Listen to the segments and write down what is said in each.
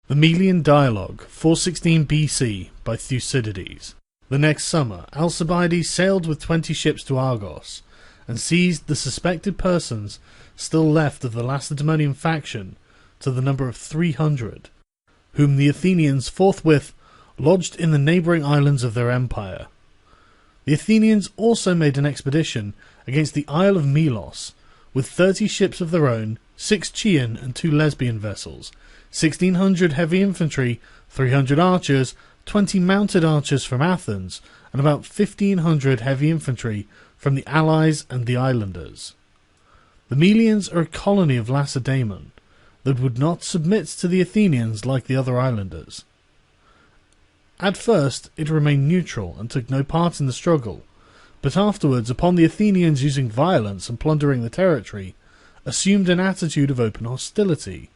The Melian Dialogue, 416 BC, by Thucydides. The next summer, Alcibiades sailed with 20 ships to Argos, and seized the suspected persons still left of the Lacedaemonian faction to the number of 300, whom the Athenians forthwith lodged in the neighbouring islands of their empire. The Athenians also made an expedition against the Isle of Melos, with 30 ships of their own, 6 Chian and 2 Lesbian vessels, 1,600 heavy infantry, 300 archers, 20 mounted archers from Athens, and about 1,500 heavy infantry from the Allies and the Islanders. The Melians are a colony of Lacedaemon that would not submit to the Athenians like the other islanders. At first it remained neutral and took no part in the struggle, but afterwards, upon the Athenians using violence and plundering the territory, assumed an attitude of open hostility.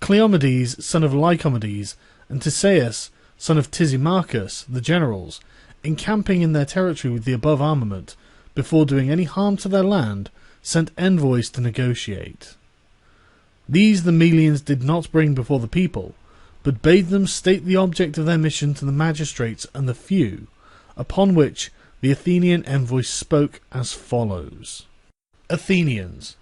Cleomedes, son of Lycomedes, and Tysaeus, son of Tisimachus, the generals, encamping in their territory with the above armament, before doing any harm to their land, sent envoys to negotiate. These the Melians did not bring before the people, but bade them state the object of their mission to the magistrates and the few, upon which the Athenian envoys spoke as follows. Athenians,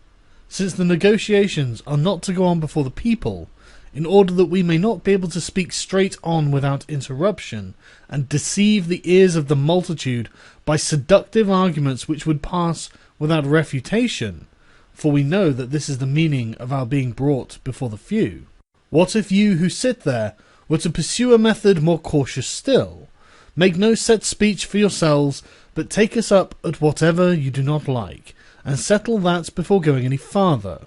since the negotiations are not to go on before the people, in order that we may not be able to speak straight on without interruption, and deceive the ears of the multitude by seductive arguments which would pass without refutation, for we know that this is the meaning of our being brought before the few. What if you who sit there were to pursue a method more cautious still? Make no set speech for yourselves, but take us up at whatever you do not like, and settle that before going any farther.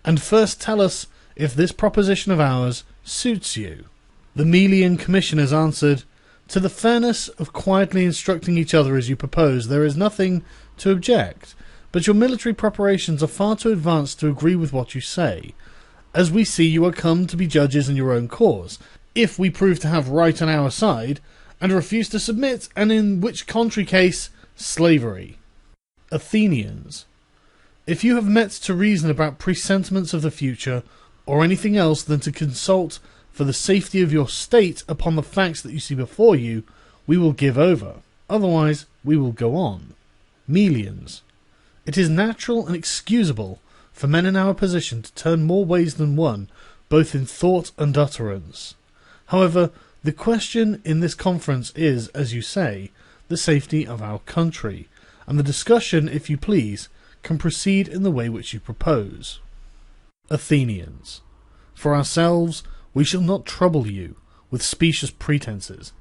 And first tell us if this proposition of ours suits you. The Melian commissioners answered, To the fairness of quietly instructing each other as you propose, there is nothing to object, but your military preparations are far too advanced to agree with what you say, as we see you are come to be judges in your own cause, if we prove to have right on our side, and refuse to submit, and in which contrary case, slavery. Athenians, if you have met to reason about presentiments of the future, or anything else than to consult for the safety of your state upon the facts that you see before you, we will give over, otherwise we will go on. Melians, it is natural and excusable for men in our position to turn more ways than one, both in thought and utterance. However, the question in this conference is, as you say, the safety of our country, and the discussion, if you please, can proceed in the way which you propose. Athenians, for ourselves, we shall not trouble you with specious pretences,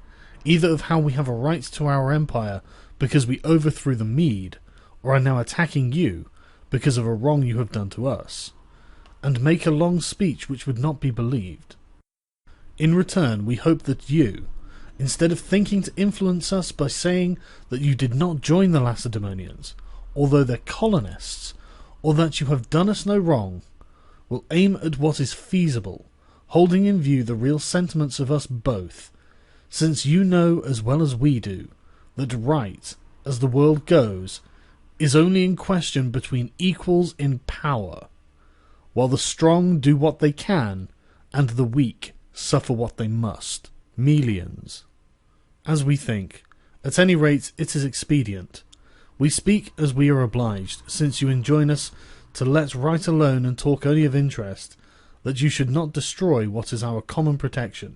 either of how we have a right to our empire because we overthrew the Mede, or are now attacking you because of a wrong you have done to us, and make a long speech which would not be believed. In return, we hope that you, instead of thinking to influence us by saying that you did not join the Lacedaemonians, although their colonists, or that you have done us no wrong, will aim at what is feasible, holding in view the real sentiments of us both, since you know as well as we do that right, as the world goes, is only in question between equals in power, while the strong do what they can, and the weak suffer what they must. Melians, as we think, at any rate it is expedient, we speak as we are obliged, since you enjoin us to let right alone and talk only of interest, that you should not destroy what is our common protection,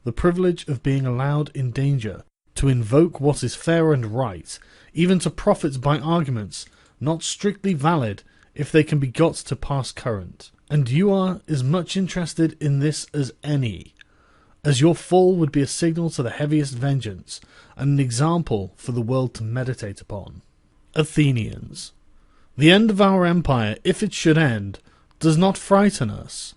the privilege of being allowed in danger to invoke what is fair and right, even to profit by arguments not strictly valid if they can be got to pass current. And you are as much interested in this as any, as your fall would be a signal to the heaviest vengeance, and an example for the world to meditate upon. Athenians, the end of our empire, if it should end, does not frighten us.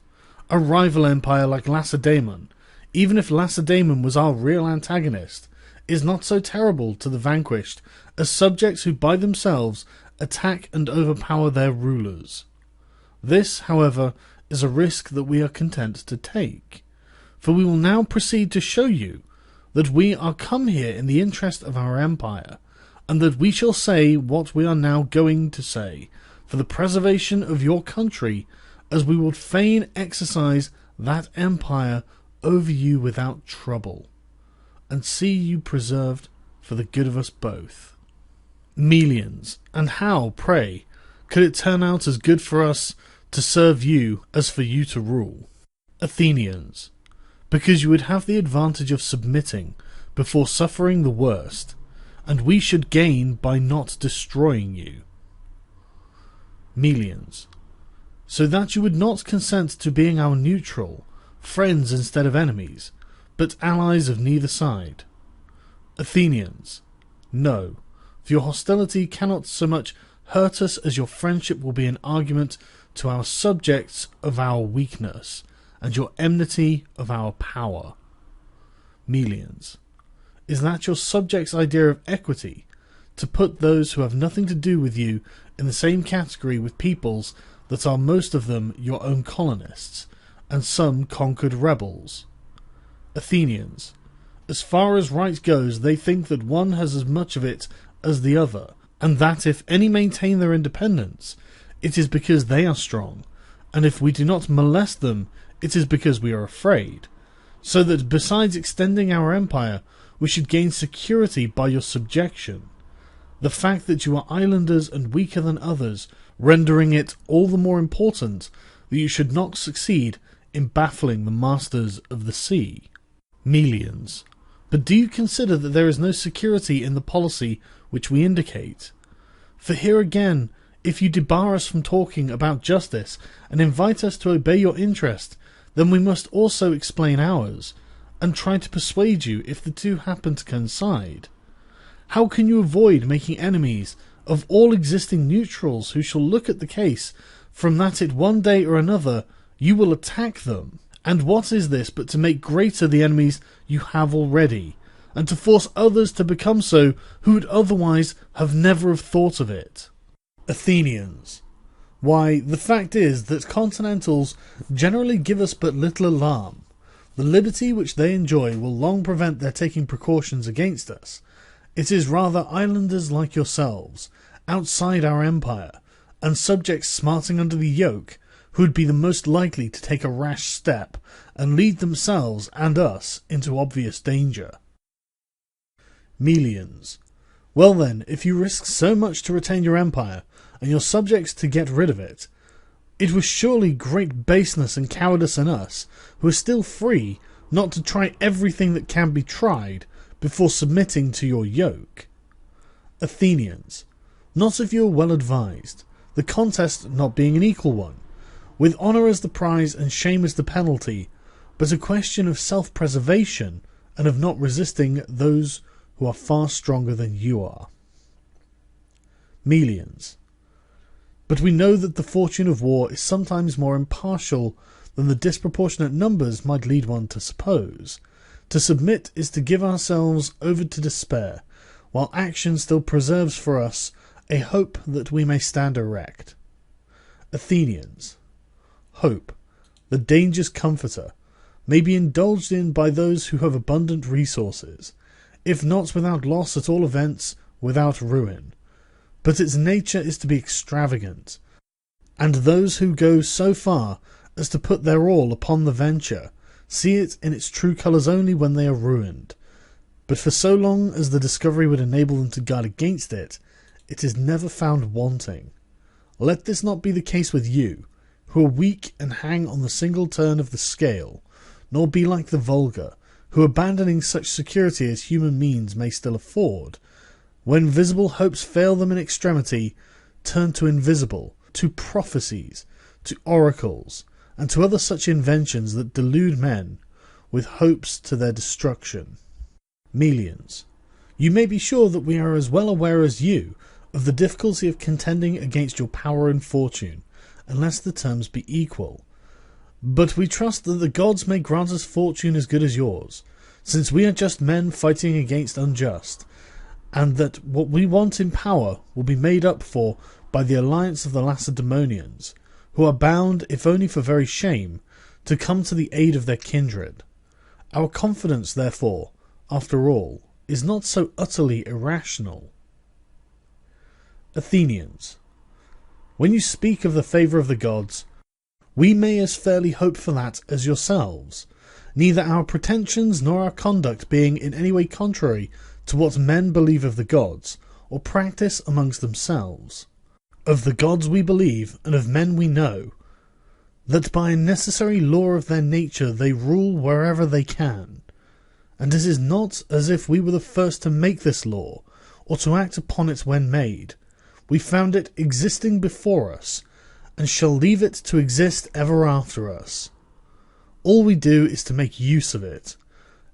A rival empire like Lacedaemon, even if Lacedaemon was our real antagonist, is not so terrible to the vanquished as subjects who by themselves attack and overpower their rulers. This, however, is a risk that we are content to take, for we will now proceed to show you that we are come here in the interest of our empire, and that we shall say what we are now going to say, for the preservation of your country, as we would fain exercise that empire over you without trouble, and see you preserved for the good of us both. Melians, and how, pray, could it turn out as good for us to serve you as for you to rule? Athenians, because you would have the advantage of submitting before suffering the worst, and we should gain by not destroying you. Melians, so that you would not consent to being our neutral, friends instead of enemies, but allies of neither side. Athenians, no, for your hostility cannot so much hurt us as your friendship will be an argument to our subjects of our weakness, and your enmity of our power. Melians, is that your subjects' idea of equity, to put those who have nothing to do with you in the same category with peoples that are most of them your own colonists, and some conquered rebels? Athenians, as far as right goes, they think that one has as much of it as the other, and that if any maintain their independence, it is because they are strong, and if we do not molest them, it is because we are afraid, so that besides extending our empire, we should gain security by your subjection. The fact that you are islanders and weaker than others, rendering it all the more important that you should not succeed in baffling the masters of the sea. Melians, but do you consider that there is no security in the policy which we indicate? For here again, if you debar us from talking about justice and invite us to obey your interest, then we must also explain ours, and try to persuade you if the two happen to coincide. How can you avoid making enemies of all existing neutrals who shall look at the case from that it one day or another you will attack them? And what is this but to make greater the enemies you have already, and to force others to become so who would otherwise have never have thought of it? Athenians, why, the fact is that continentals generally give us but little alarm. The liberty which they enjoy will long prevent their taking precautions against us. It is rather islanders like yourselves, outside our empire, and subjects smarting under the yoke, who would be the most likely to take a rash step, and lead themselves and us into obvious danger. Melians, well then, if you risk so much to retain your empire, and your subjects to get rid of it, it was surely great baseness and cowardice in us, who are still free, not to try everything that can be tried before submitting to your yoke. Athenians, not if you are well advised, the contest not being an equal one, with honour as the prize and shame as the penalty, but a question of self-preservation and of not resisting those who are far stronger than you are. Melians, but we know that the fortune of war is sometimes more impartial than the disproportionate numbers might lead one to suppose. To submit is to give ourselves over to despair, while action still preserves for us a hope that we may stand erect. Athenians, hope, the dangerous comforter, may be indulged in by those who have abundant resources, if not without loss, at all events without ruin. But its nature is to be extravagant, and those who go so far as to put their all upon the venture see it in its true colours only when they are ruined. But for so long as the discovery would enable them to guard against it, it is never found wanting. Let this not be the case with you, who are weak and hang on the single turn of the scale, nor be like the vulgar, who, abandoning such security as human means may still afford, when visible hopes fail them in extremity, turn to invisible, to prophecies, to oracles, and to other such inventions that delude men with hopes to their destruction. Melians, you may be sure that we are as well aware as you of the difficulty of contending against your power and fortune, unless the terms be equal. But we trust that the gods may grant us fortune as good as yours, since we are just men fighting against unjust, and that what we want in power will be made up for by the alliance of the Lacedaemonians, who are bound, if only for very shame, to come to the aid of their kindred. Our confidence, therefore, after all, is not so utterly irrational. Athenians, when you speak of the favour of the gods, we may as fairly hope for that as yourselves. neither our pretensions nor our conduct being in any way contrary to what men believe of the gods, or practice amongst themselves. Of the gods we believe, and of men we know, that by a necessary law of their nature they rule wherever they can. And it is not as if we were the first to make this law, or to act upon it when made. We found it existing before us, and shall leave it to exist ever after us. All we do is to make use of it,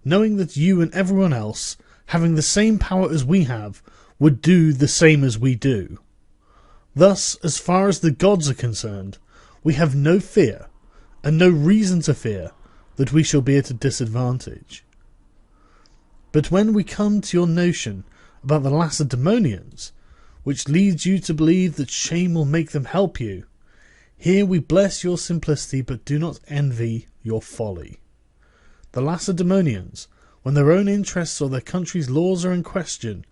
knowing that you and everyone else, having the same power as we have, would do the same as we do. Thus, as far as the gods are concerned, we have no fear, and no reason to fear, that we shall be at a disadvantage. But when we come to your notion about the Lacedaemonians, which leads you to believe that shame will make them help you, here we bless your simplicity, but do not envy your folly. The Lacedaemonians, when their own interests or their country's laws are in question,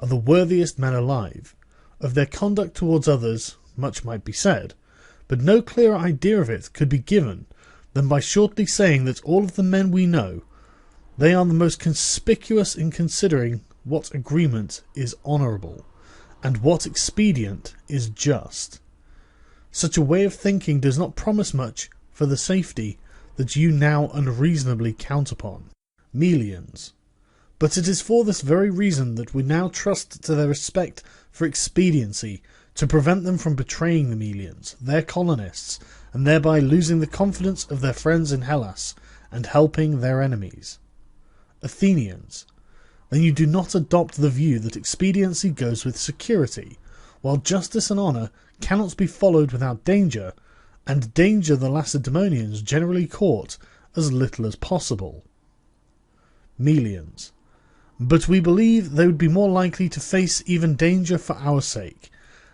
are the worthiest men alive. Of their conduct towards others, much might be said, but no clearer idea of it could be given than by shortly saying that all of the men we know, they are the most conspicuous in considering what agreement is honourable, and what expedient is just. Such a way of thinking does not promise much for the safety that you now unreasonably count upon. Melians. But it is for this very reason that we now trust to their respect for expediency, to prevent them from betraying the Melians, their colonists, and thereby losing the confidence of their friends in Hellas, and helping their enemies. Athenians. Then you do not adopt the view that expediency goes with security, while justice and honour cannot be followed without danger, and danger the Lacedaemonians generally court as little as possible. Melians. But we believe they would be more likely to face even danger for our sake,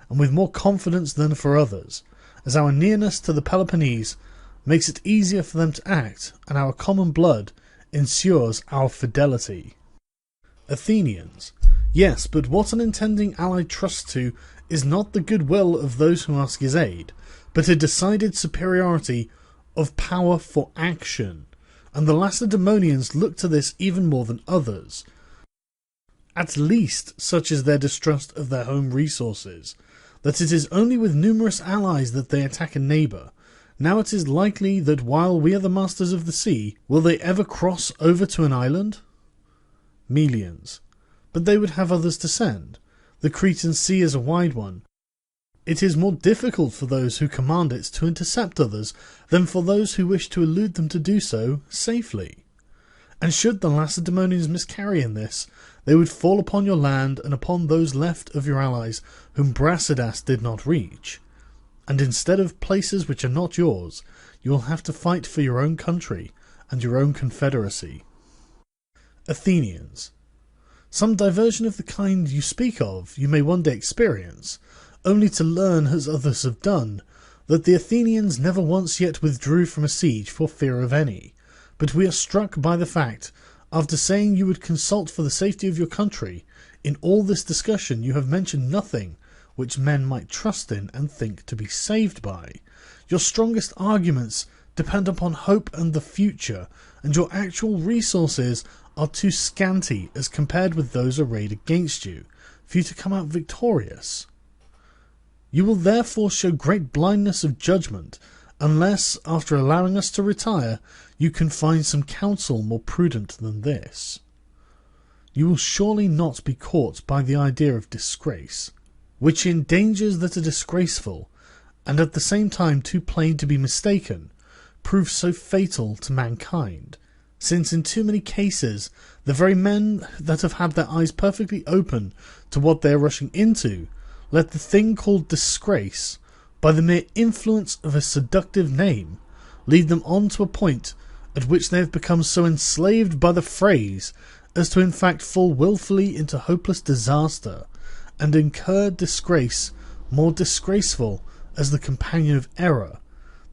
and with more confidence than for others, as our nearness to the Peloponnese makes it easier for them to act, and our common blood ensures our fidelity. Athenians. Yes, but what an intending ally trusts to is not the goodwill of those who ask his aid, but a decided superiority of power for action, and the Lacedaemonians look to this even more than others. At least such is their distrust of their home resources, that it is only with numerous allies that they attack a neighbour. Now it is likely that while we are the masters of the sea, will they ever cross over to an island? Melians. But they would have others to send. The Cretan sea is a wide one. It is more difficult for those who command it to intercept others than for those who wish to elude them to do so safely. And should the Lacedaemonians miscarry in this, they would fall upon your land and upon those left of your allies whom Brasidas did not reach. And instead of places which are not yours, you will have to fight for your own country and your own confederacy. Athenians. Some diversion of the kind you speak of you may one day experience, only to learn, as others have done, that the Athenians never once yet withdrew from a siege for fear of any. But we are struck by the fact, after saying you would consult for the safety of your country, in all this discussion you have mentioned nothing which men might trust in and think to be saved by. Your strongest arguments depend upon hope and the future, and your actual resources are too scanty as compared with those arrayed against you, for you to come out victorious. You will therefore show great blindness of judgment, unless, after allowing us to retire, you can find some counsel more prudent than this. You will surely not be caught by the idea of disgrace, which in dangers that are disgraceful, and at the same time too plain to be mistaken, proves so fatal to mankind, since in too many cases the very men that have had their eyes perfectly open to what they are rushing into, let the thing called disgrace, by the mere influence of a seductive name, lead them on to a point at which they have become so enslaved by the phrase as to in fact fall wilfully into hopeless disaster, and incur disgrace more disgraceful as the companion of error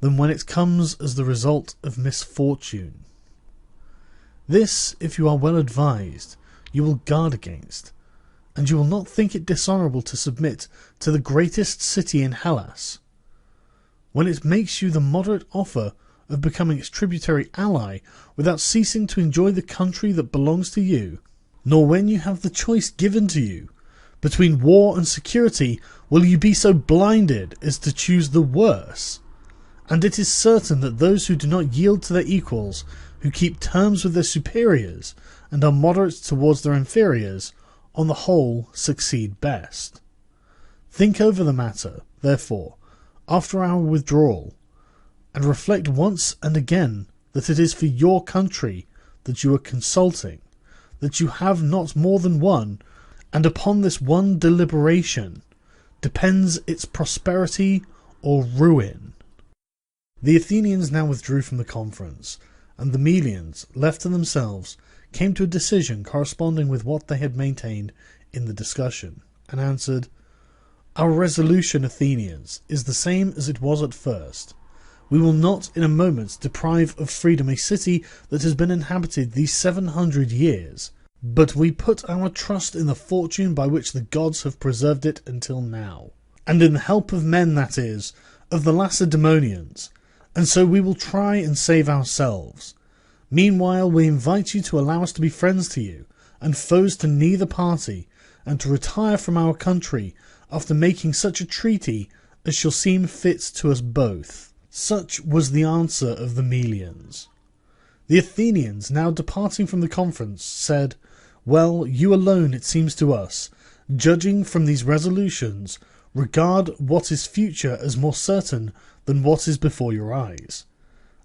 than when it comes as the result of misfortune. This, if you are well advised, you will guard against, and you will not think it dishonourable to submit to the greatest city in Hellas, when it makes you the moderate offer of becoming its tributary ally without ceasing to enjoy the country that belongs to you, nor when you have the choice given to you between war and security will you be so blinded as to choose the worse. And it is certain that those who do not yield to their equals, who keep terms with their superiors, and are moderate towards their inferiors, on the whole succeed best. Think over the matter, therefore, after our withdrawal, and reflect once and again that it is for your country that you are consulting, that you have not more than one, and upon this one deliberation depends its prosperity or ruin. The Athenians now withdrew from the conference, and the Melians, left to themselves, came to a decision corresponding with what they had maintained in the discussion, and answered, "Our resolution, Athenians, is the same as it was at first. We will not in a moment deprive of freedom a city that has been inhabited these 700 years, but we put our trust in the fortune by which the gods have preserved it until now, and in the help of men, that is, of the Lacedaemonians, and so we will try and save ourselves. Meanwhile we invite you to allow us to be friends to you, and foes to neither party, and to retire from our country after making such a treaty as shall seem fit to us both." Such was the answer of the Melians. The Athenians, now departing from the conference, said, "Well, you alone, it seems to us, judging from these resolutions, regard what is future as more certain than what is before your eyes,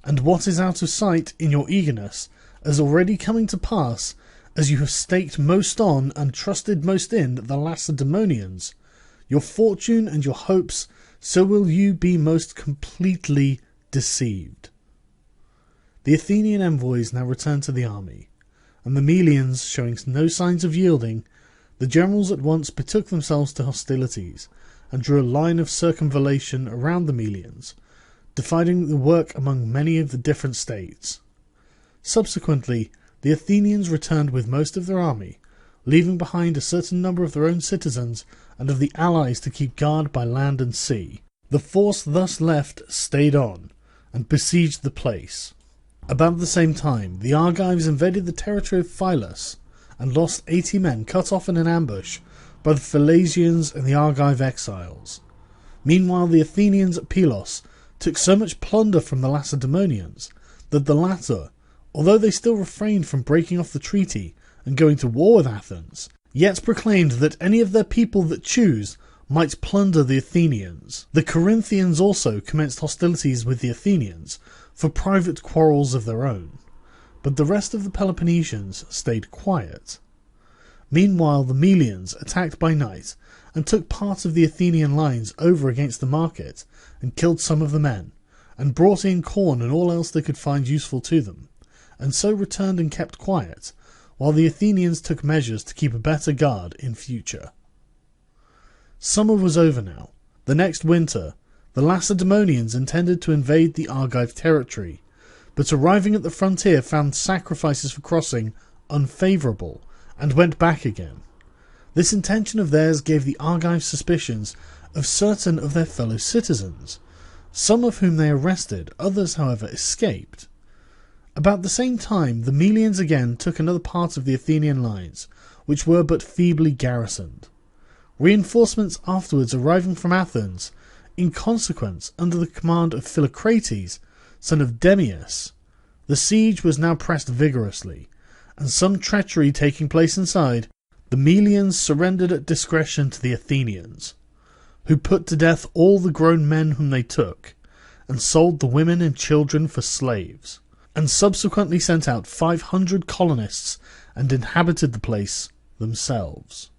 and what is out of sight in your eagerness as already coming to pass, as you have staked most on and trusted most in the Lacedaemonians, your fortune and your hopes, so will you be most completely deceived." The Athenian envoys now returned to the army, and the Melians showing no signs of yielding, the generals at once betook themselves to hostilities, and drew a line of circumvallation around the Melians, dividing the work among many of the different states. Subsequently, the Athenians returned with most of their army, leaving behind a certain number of their own citizens and of the allies to keep guard by land and sea. The force thus left stayed on, and besieged the place. About the same time, the Argives invaded the territory of Philus, and lost 80 men cut off in an ambush by the Philasians and the Argive exiles. Meanwhile the Athenians at Pylos took so much plunder from the Lacedaemonians that the latter, although they still refrained from breaking off the treaty and going to war with Athens, yet proclaimed that any of their people that choose might plunder the Athenians. The Corinthians also commenced hostilities with the Athenians for private quarrels of their own, but the rest of the Peloponnesians stayed quiet. Meanwhile the Melians attacked by night and took part of the Athenian lines over against the market and killed some of the men, and brought in corn and all else they could find useful to them, and so returned and kept quiet, while the Athenians took measures to keep a better guard in future. Summer was over now. The next winter, the Lacedaemonians intended to invade the Argive territory, but arriving at the frontier found sacrifices for crossing unfavourable, and went back again. This intention of theirs gave the Argives suspicions of certain of their fellow citizens, some of whom they arrested, others, however, escaped. About the same time, the Melians again took another part of the Athenian lines, which were but feebly garrisoned. Reinforcements afterwards arriving from Athens, in consequence, under the command of Philocrates, son of Demeas, the siege was now pressed vigorously, and some treachery taking place inside, the Melians surrendered at discretion to the Athenians, who put to death all the grown men whom they took, and sold the women and children for slaves, and subsequently sent out 500 colonists and inhabited the place themselves.